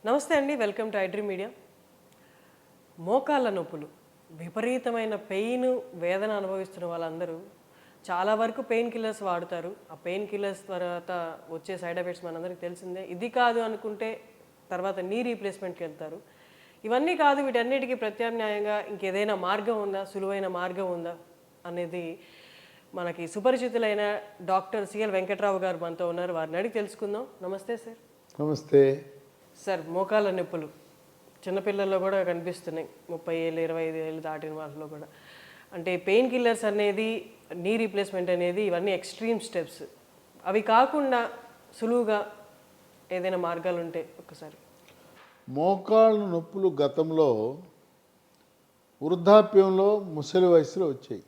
నమస్తే అండి, welcome to iDream media. మోకాళ్ళ నొప్పులు, విపరీతమైన పెయిన్, వేదన అనుభవిస్తున్న వాళ్ళందరూ చాలా వరకు పెయిన్ కిల్లర్స్ వాడుతారు. ఆ పెయిన్ కిల్లర్స్ తర్వాత వచ్చే సైడ్ ఎఫెక్ట్స్ మనందరికీ తెలిసిందే. ఇది కాదు అనుకుంటే తర్వాత నీ రీప్లేస్మెంట్కి వెళ్తారు. ఇవన్నీ కాదు, వీటన్నిటికీ ప్రత్యామ్నాయంగా ఇంకేదైనా మార్గం ఉందా, సులువైన మార్గం ఉందా అనేది మనకి సుపరిచితులైన డాక్టర్ సిఎల్ వెంకట్రావు గారు మనతో ఉన్నారు. వారిని అడిగి తెలుసుకుందాం. నమస్తే సార్. నమస్తే సార్, మోకాళ్ళ నొప్పులు చిన్నపిల్లల్లో కూడా కనిపిస్తున్నాయి. 30 ఏళ్ళు 25 ఏళ్ళు దాటిన వాళ్ళలో కూడా. అంటే పెయిన్ కిల్లర్స్ అనేది, నీ రీప్లేస్మెంట్ అనేది, ఇవన్నీ ఎక్స్ట్రీమ్ స్టెప్స్. అవి కాకుండా సులువుగా ఏదైనా మార్గాలు ఉంటే ఒకసారి. మోకాళ్ళ నొప్పులు గతంలో వృద్ధాప్యంలో ముసలి వయసులో వచ్చాయి.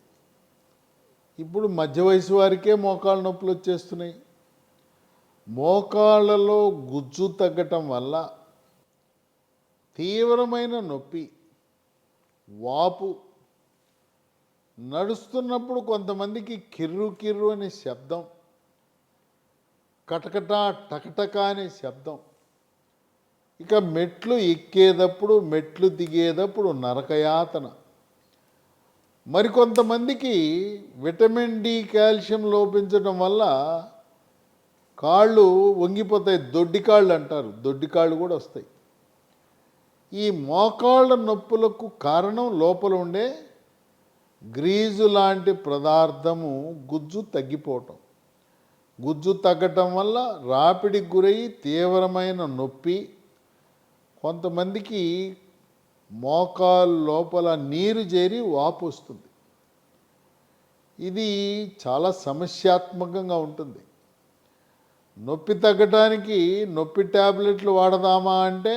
ఇప్పుడు మధ్య వయసు వారికే మోకాళ్ళ నొప్పులు వచ్చేస్తున్నాయి. మోకాళ్ళలో గుజ్జు తగ్గటం వల్ల తీవ్రమైన నొప్పి, వాపు, నడుస్తున్నప్పుడు కొంతమందికి కిర్రు కిర్రు అనే శబ్దం, కటకట టకటక అనే శబ్దం, ఇక మెట్లు ఎక్కేటప్పుడు మెట్లు దిగేటప్పుడు నరకయాతన. మరికొంతమందికి విటమిన్ డి, కాల్షియం లోపించడం వల్ల కాళ్ళు వంగిపోతాయి, దొడ్డికాళ్ళు అంటారు, దొడ్డికాళ్ళు కూడా వస్తాయి. ఈ మోకాళ్ళ నొప్పులకు కారణం లోపల ఉండే గ్రీజు లాంటి పదార్థము గుజ్జు తగ్గిపోవటం. గుజ్జు తగ్గటం వల్ల రాపిడికి గురయ్యి తీవ్రమైన నొప్పి, కొంతమందికి మోకాలు లోపల నీరు చేరి వాపు వస్తుంది. ఇది చాలా సమస్యాత్మకంగా ఉంటుంది. నొప్పి తగ్గటానికి నొప్పి ట్యాబ్లెట్లు వాడదామా అంటే,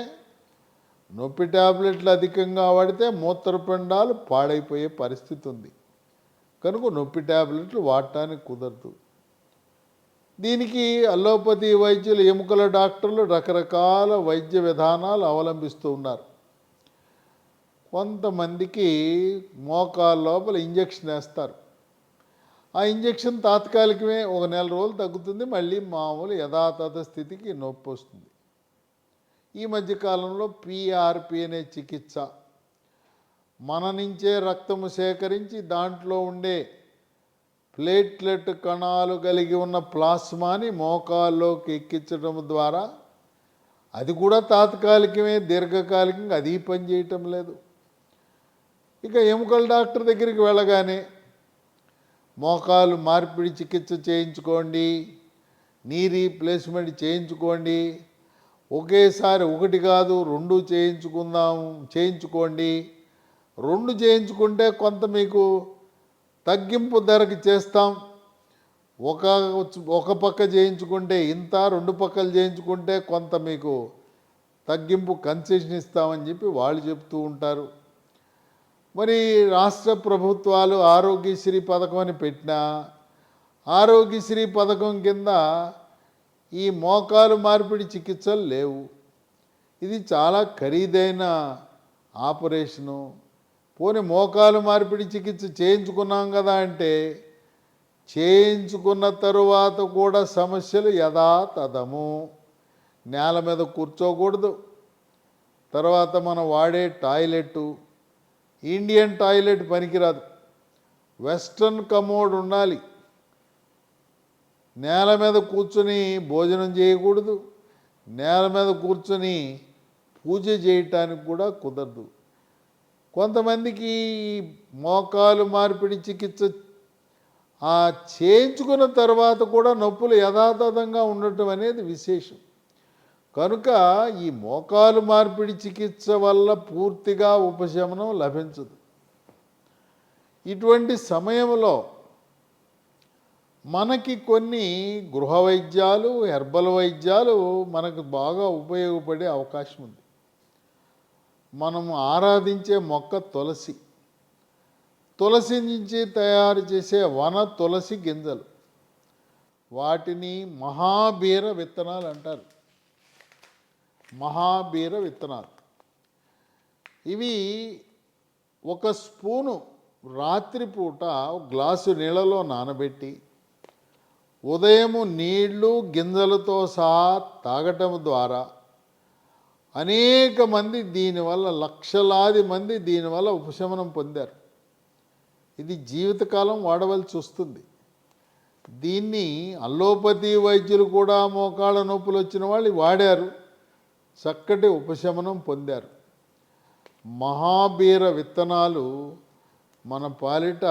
నొప్పి ట్యాబ్లెట్లు అధికంగా వాడితే మూత్రపిండాలు పాడైపోయే పరిస్థితి ఉంది. కనుక నొప్పి ట్యాబ్లెట్లు వాడటానికి కుదరదు. దీనికి అల్లోపతి వైద్యులు, ఎముకల డాక్టర్లు రకరకాల వైద్య విధానాలు అవలంబిస్తూ ఉన్నారు. కొంతమందికి మోకాళ్ళ లోపల ఇంజక్షన్ వేస్తారు. ఆ ఇంజక్షన్ తాత్కాలికమే, 1 నెల రోజులు తగ్గుతుంది, మళ్ళీ మామూలు యథాతథ స్థితికి నొప్పి వస్తుంది. ఈ మధ్యకాలంలో పిఆర్పి అనే చికిత్స, మన నుంచే రక్తము సేకరించి దాంట్లో ఉండే ప్లేట్లెట్ కణాలు కలిగి ఉన్న ప్లాస్మాని మోకాల్లోకి ఎక్కించడం ద్వారా, అది కూడా తాత్కాలికమే, దీర్ఘకాలికంగా అది పని చేయటం లేదు. ఇక ఎముకల డాక్టర్ దగ్గరికి వెళ్ళగానే మోకాలు మార్పిడి చికిత్స చేయించుకోండి, నీ రీప్లేస్మెంట్ చేయించుకోండి, ఒకేసారి 1 కాదు 2 చేయించుకోండి, 2 చేయించుకుంటే కొంత మీకు తగ్గింపు ధరకి చేస్తాం, ఒక పక్క చేయించుకుంటే ఇంత, 2 పక్కలు చేయించుకుంటే కొంత మీకు తగ్గింపు కన్సెషన్ ఇస్తామని చెప్పి వాళ్ళు చెప్తూ ఉంటారు. మరి రాష్ట్ర ప్రభుత్వాలు ఆరోగ్యశ్రీ పథకం అని పెట్టినా, ఆరోగ్యశ్రీ పథకం కింద ఈ మోకాలు మార్పిడి చికిత్సలు లేవు. ఇది చాలా ఖరీదైన ఆపరేషను. పోనీ మోకాలు మార్పిడి చికిత్స చేయించుకున్నాం కదా అంటే, చేయించుకున్న తరువాత కూడా సమస్యలు యథాతథము. నేల మీద కూర్చోకూడదు. తర్వాత మనం వాడే టాయిలెట్, ఇండియన్ టాయిలెట్ పనికిరాదు, వెస్ట్రన్ కమోడ్ ఉండాలి. నేల మీద కూర్చొని భోజనం చేయకూడదు, నేల మీద కూర్చొని పూజ చేయటానికి కూడా కుదరదు. కొంతమందికి మోకాలు మార్పిడి చికిత్స చేయించుకున్న తర్వాత కూడా నొప్పులు యథాతథంగా ఉండటం అనేది విశేషం. కనుక ఈ మోకాలు మార్పిడి చికిత్స వల్ల పూర్తిగా ఉపశమనం లభించదు. ఇటువంటి సమయంలో మనకి కొన్ని గృహ వైద్యాలు, హెర్బల్ వైద్యాలు మనకు బాగా ఉపయోగపడే అవకాశం ఉంది. మనం ఆరాధించే మొక్క తులసి, తులసి నుంచి తయారు చేసే వన తులసి గింజలు, వాటిని మహాబీర విత్తనాలు అంటారు. మహాబీర విత్తనాలు ఇవి 1 స్పూను రాత్రిపూట గ్లాసు నీళ్ళలో నానబెట్టి ఉదయం నీళ్లు గింజలతో సహా తాగటం ద్వారా అనేక మంది దీనివల్ల, లక్షలాది మంది దీనివల్ల ఉపశమనం పొందారు. ఇది జీవితకాలం వాడవలసి వస్తుంది. దీన్ని అల్లోపతి వైద్యులు కూడా మోకాళ్ళ నొప్పులు వచ్చిన వాళ్ళు వాడారు, చక్కటి ఉపశమనం పొందారు. మహాబీర విత్తనాలు మన పాలిట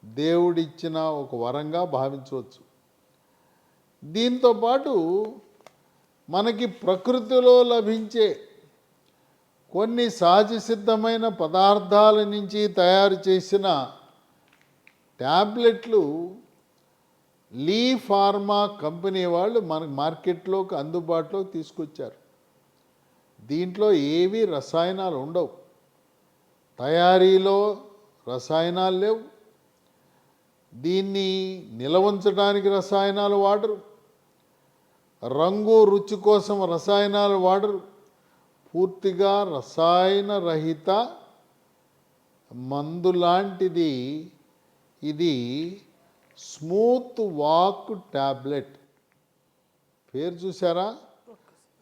దేవుడిచ్చిన ఒక వరంగా భావించవచ్చు. దీంతో పాటు మనకి ప్రకృతిలో లభించే కొన్ని సహజ సిద్ధమైన పదార్థాల నుంచి తయారు చేసిన ట్యాబ్లెట్లు లీ ఫార్మా కంపెనీ వాళ్ళు మనకు మార్కెట్లోకి అందుబాటులోకి తీసుకొచ్చారు. దీంట్లో ఏవి రసాయనాలు ఉండవు, తయారీలో రసాయనాలు లేవు, దీన్ని నిల్వ ఉంచడానికి రసాయనాలు వాడరు, రంగు రుచి కోసం రసాయనాలు వాడరు. పూర్తిగా రసాయన రహిత మందు లాంటిది ఇది. స్మూత్ వాక్ ట్యాబ్లెట్ పేరు చూసారా?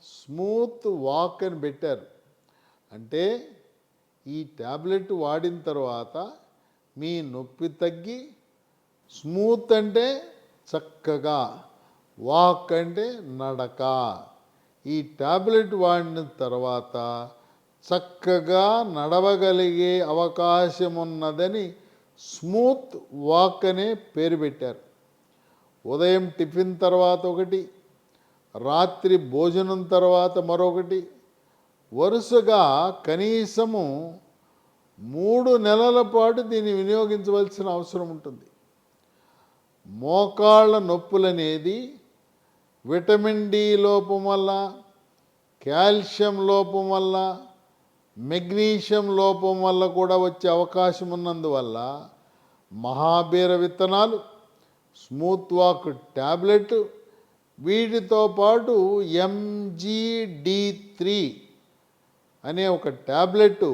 స్మూత్ వాక్ అని పెట్టారు. అంటే ఈ ట్యాబ్లెట్ వాడిన తర్వాత మీ నొప్పి తగ్గి, స్మూత్ అంటే చక్కగా, వాక్ అంటే నడక. ఈ ట్యాబ్లెట్ వాడిన తర్వాత చక్కగా నడవగలిగే అవకాశం ఉన్నదని స్మూత్ వాక్ అనే పేరు పెట్టారు. ఉదయం టిఫిన్ తర్వాత ఒకటి, రాత్రి భోజనం తర్వాత మరొకటి, వరుసగా కనీసము 3 నెలల పాటు దీన్ని వినియోగించవలసిన అవసరం ఉంటుంది. మోకాళ్ళ నొప్పులనేది విటమిన్ డి లోపం వల్ల, కాల్షియం లోపం వల్ల, మెగ్నీషియం లోపం వల్ల కూడా వచ్చే అవకాశం ఉన్నందువల్ల మహాబీర విత్తనాలు, స్మూత్ వాక్ ట్యాబ్లెట్, వీటితో పాటు MGD3 అనే ఒక ట్యాబ్లెట్,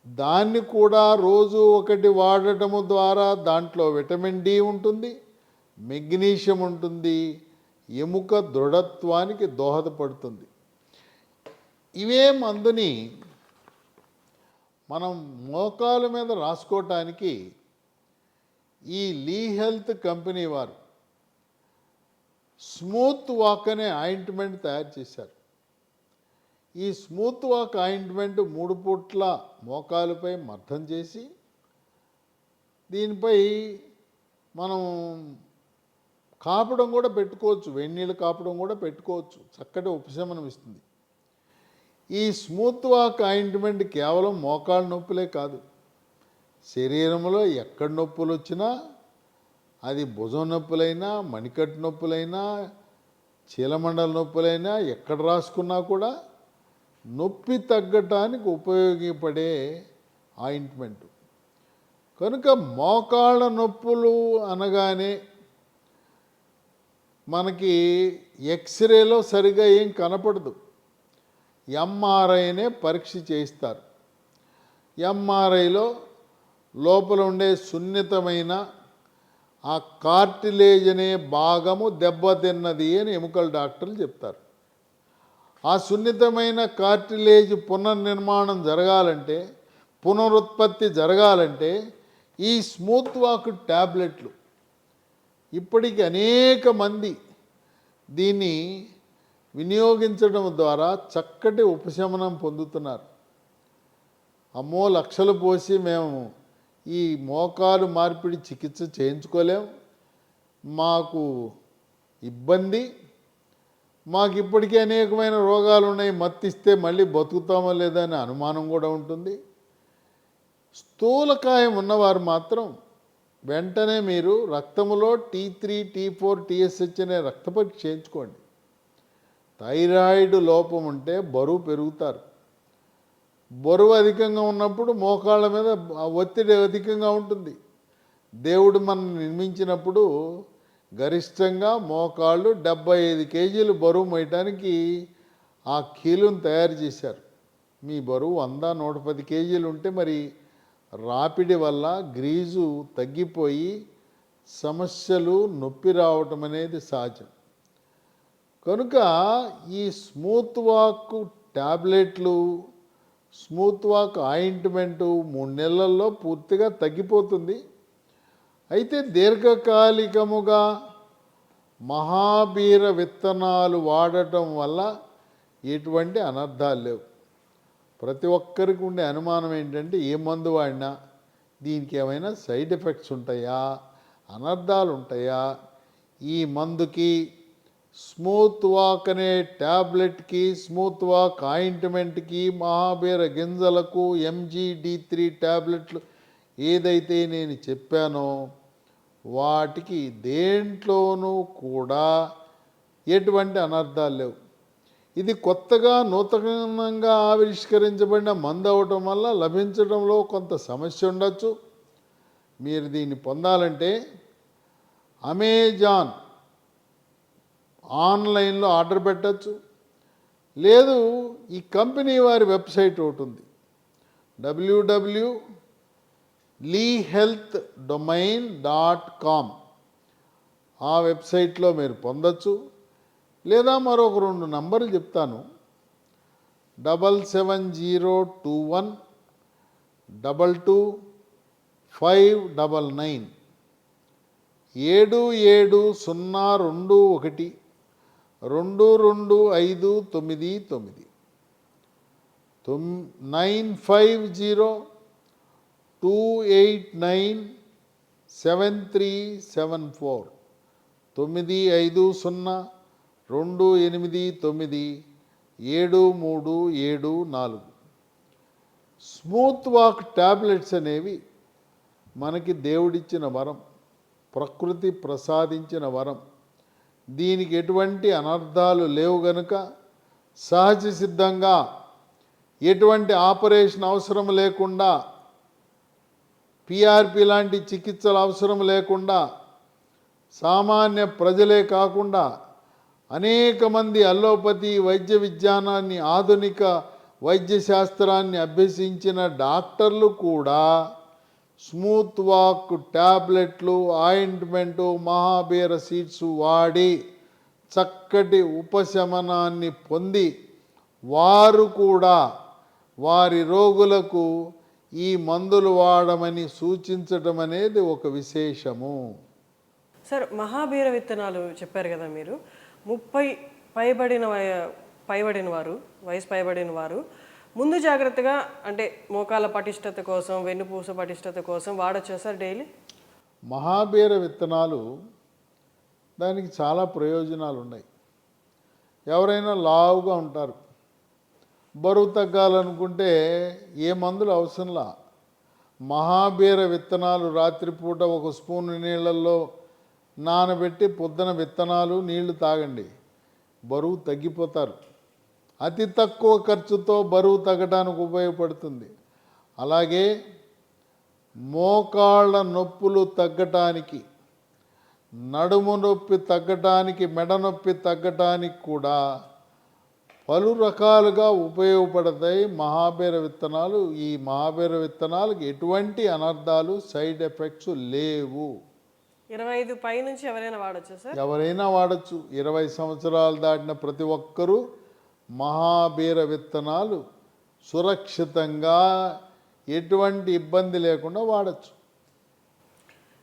దాన్ని కూడా రోజు ఒకటి వాడటము ద్వారా దాంట్లో విటమిన్ డి ఉంటుంది, మెగ్నీషియం ఉంటుంది, ఎముక దృఢత్వానికి దోహదపడుతుంది. ఇవే మందుని మనం మోకాల మీద రాసుకోవటానికి ఈ లీ హెల్త్ కంపెనీ వారు స్మూత్ వాక్ అనే ఆయింట్మెంట్ తయారు చేశారు. ఈ స్మూత్ వాక్ ఆయింట్మెంట్ 3 పూట్ల మోకాలుపై మర్దం చేసి, దీనిపై మనం కాపడం కూడా పెట్టుకోవచ్చు, వెన్నీళ్ళు కాపడం కూడా పెట్టుకోవచ్చు, చక్కటి ఉపశమనం ఇస్తుంది. ఈ స్మూత్ వాక్ ఆయింట్మెంట్ కేవలం మోకాళ్ళ నొప్పులే కాదు, శరీరంలో ఎక్కడ నొప్పులు వచ్చినా, అది భుజం నొప్పులైనా, మణికట్టు నొప్పులైనా, చీలమండల నొప్పులైనా, ఎక్కడ రాసుకున్నా కూడా నొప్పి తగ్గటానికి ఉపయోగపడే ఆయింట్మెంట్. కనుక మోకాళ్ళ నొప్పులు అనగానే మనకి ఎక్స్రేలో సరిగా ఏం కనపడదు, ఎంఆర్ఐనే పరీక్ష చేయిస్తారు. ఎంఆర్ఐలో లోపల ఉండే సున్నితమైన ఆ కార్టిలేజ్ అనే భాగము దెబ్బతిన్నది అని ఎముకల డాక్టర్లు చెప్తారు. ఆ సున్నితమైన కార్టిలేజ్ పునర్నిర్మాణం జరగాలంటే, పునరుత్పత్తి జరగాలంటే ఈ స్మూత్ వాక్ ట్యాబ్లెట్లు, ఇప్పటికి అనేక మంది దీన్ని వినియోగించడం ద్వారా చక్కటి ఉపశమనం పొందుతున్నారు. అమ్మో లక్షలు పోసి మేము ఈ మోకాలు మార్పిడి చికిత్స చేయించుకోలేం, మాకు ఇబ్బంది, మాకు ఇప్పటికీ అనేకమైన రోగాలు ఉన్నాయి, మత్తిస్తే మళ్ళీ బతుకుతామో లేదా అనే అనుమానం కూడా ఉంటుంది. స్థూలకాయం ఉన్నవారు మాత్రం వెంటనే మీరు రక్తములో T3, T4, TSH అనే రక్త పరీక్ష చేయించుకోండి. థైరాయిడ్ లోపం ఉంటే బరువు పెరుగుతారు. బరువు అధికంగా ఉన్నప్పుడు మోకాళ్ళ మీద ఒత్తిడి అధికంగా ఉంటుంది. దేవుడు మనం నిర్మించినప్పుడు గరిష్టంగా మోకాళ్ళు 75 కేజీలు బరువు మోయటానికి ఆ కీలును తయారు చేశారు. మీ బరువు 100-110 కేజీలు ఉంటే మరి రాపిడి వల్ల గ్రీజు తగ్గిపోయి సమస్యలు నొప్పి రావటం అనేది సహజం. కనుక ఈ స్మూత్ వాక్ ట్యాబ్లెట్లు, స్మూత్ వాక్ ఆయింట్మెంటు 3 నెలల్లో పూర్తిగా తగ్గిపోతుంది. అయితే దీర్ఘకాలికముగా మహాబీర విత్తనాలు వాడటం వల్ల ఎటువంటి అనర్థాలు లేవు. ప్రతి ఒక్కరికి ఉండే అనుమానం ఏంటంటే ఏ మందు వాడినా దీనికి ఏమైనా సైడ్ ఎఫెక్ట్స్ ఉంటాయా, అనర్థాలు ఉంటాయా? ఈ మందుకి, స్మూత్ వాక్ అనే ట్యాబ్లెట్కి, స్మూత్ వాక్ ఆయింట్మెంట్కి, మహాబీర గింజలకు, MGD3 ట్యాబ్లెట్లు ఏదైతే నేను చెప్పానో వాటికి దేంట్లోనూ కూడా ఎటువంటి అనర్థాలు లేవు. ఇది కొత్తగా నూతనంగా ఆవిష్కరించబడిన మందు అవటం వల్ల లభించడంలో కొంత సమస్య ఉండొచ్చు. మీరు దీన్ని పొందాలంటే అమెజాన్ ఆన్లైన్లో ఆర్డర్ పెట్టచ్చు. లేదు, ఈ కంపెనీ వారి వెబ్సైట్ ఒకటి ఉంది, www.leehealthdomain.com. ఆ వెబ్సైట్లో మీరు పొందొచ్చు. లేదా మరొక 2 నంబర్లు చెప్తాను, 77021 22 599, 77021 22 599, 950-289-7374, 950-289-7374. స్మూత్ వాక్ ట్యాబ్లెట్స్ అనేవి మనకి దేవుడిచ్చిన వరం, ప్రకృతి ప్రసాదించిన వరం. దీనికి ఎటువంటి అనర్థాలు లేవు గనుక సహజ సిద్ధంగా ఎటువంటి ఆపరేషన్ అవసరం లేకుండా, PRP లాంటి చికిత్సలు అవసరం లేకుండా, సామాన్య ప్రజలే కాకుండా అనేక మంది అల్లోపతి వైద్య విజ్ఞానాన్ని, ఆధునిక వైద్య శాస్త్రాన్ని అభ్యసించిన డాక్టర్లు కూడా స్మూత్ వాక్ ట్యాబ్లెట్లు, ఆయింట్మెంటు, మహాబీర సీడ్స్ వాడి చక్కటి ఉపశమనాన్ని పొంది వారు కూడా వారి రోగులకు ఈ మందులు వాడమని సూచించడం అనేది ఒక విశేషము. సార్, మహాబీర విత్తనాలు చెప్పారు కదా మీరు, 30 వయసు పైబడిన వారు ముందు జాగ్రత్తగా, అంటే మోకాల పటిష్టత కోసం, వెన్నుపూస పటిష్టత కోసం వాడచ్చా సార్ డైలీ? మహాబీర విత్తనాలు దానికి చాలా ప్రయోజనాలు ఉన్నాయి. ఎవరైనా లావుగా ఉంటారు, బరువు తగ్గాలనుకుంటే ఏ మందులు అవసరంలా, మహాబీర విత్తనాలు రాత్రిపూట 1 స్పూన్ నీళ్ళల్లో నానబెట్టి పొద్దున విత్తనాలు నీళ్లు తాగండి, బరువు తగ్గిపోతారు. అతి తక్కువ ఖర్చుతో బరువు తగ్గడానికి ఉపయోగపడుతుంది. అలాగే మోకాళ్ళ నొప్పులు తగ్గటానికి, నడుము నొప్పి తగ్గటానికి, మెడ నొప్పి తగ్గటానికి కూడా పలు రకాలుగా ఉపయోగపడతాయి మహాబీర విత్తనాలు. ఈ మహాబీర విత్తనాలకు ఎటువంటి అనర్థాలు, సైడ్ ఎఫెక్ట్స్ లేవు. 25 పై నుంచి ఎవరైనా వాడచ్చా సార్? ఎవరైనా వాడచ్చు. 20 సంవత్సరాలు దాటిన ప్రతి ఒక్కరూ మహాబీర విత్తనాలు సురక్షితంగా, ఎటువంటి ఇబ్బంది లేకుండా వాడచ్చు.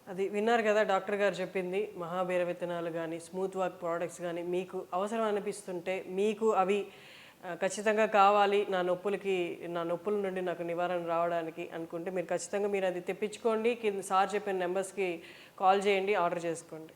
అది విన్నారు కదా డాక్టర్ గారు చెప్పింది. మహాబీర విత్తనాలు కానీ, స్మూత్ వాక్ ప్రోడక్ట్స్ కానీ మీకు అవసరం అనిపిస్తుంటే, మీకు అవి ఖచ్చితంగా కావాలి నా నొప్పుల నుండి నాకు నివారణ రావడానికి అనుకుంటే మీరు ఖచ్చితంగా అది తెప్పించుకోండి. కింద సార్ చెప్పిన నెంబర్స్కి కాల్ చేయండి, ఆర్డర్ చేసుకోండి.